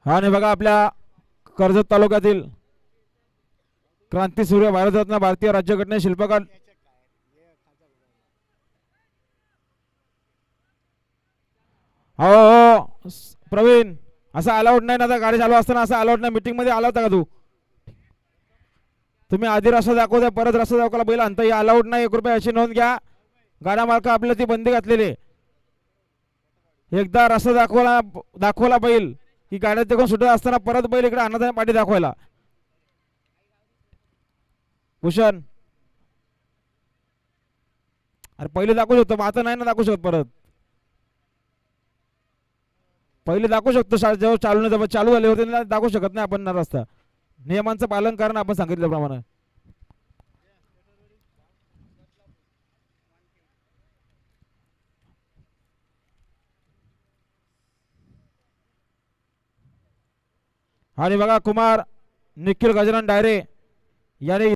आणि बघा आपल्या कर्जत तालुक्यातील क्रांती सूर्य भारतरत्न भारतीय राज्यघटने शिल्पकार हो हो प्रवीण, असं अलाउड नाही ना, गाडी चालू असताना असं अलाउड नाही. मीटिंग मध्ये आला होता का तू? तुम्ही आधी रस्ता दाखवता परत रस्ता दाखवला बैल आणता, हे अलाउड नाही. 1 रुपये अशी नोंद घ्या. गाडा मालक आपल्याला ती बंदी घातलेली. एकदा रस्ता दाखवला बैल की गाड्या तिकडून सुटत असताना परत बैल इकडे आणत आहे पाठी दाखवायला. भूषण, अरे पहिले दाखवू शकतो, आता नाही ना दाखवू शकत. परत पहिले दाखवू शकतो, जेव्हा चालू झाले होते दाखवू शकत नाही आपण ना रस्ता. नियमांचं पालन करणं आपण सांगितल्याप्रमाणे. आणि बघा कुमार निखिल गजानन डायरे याने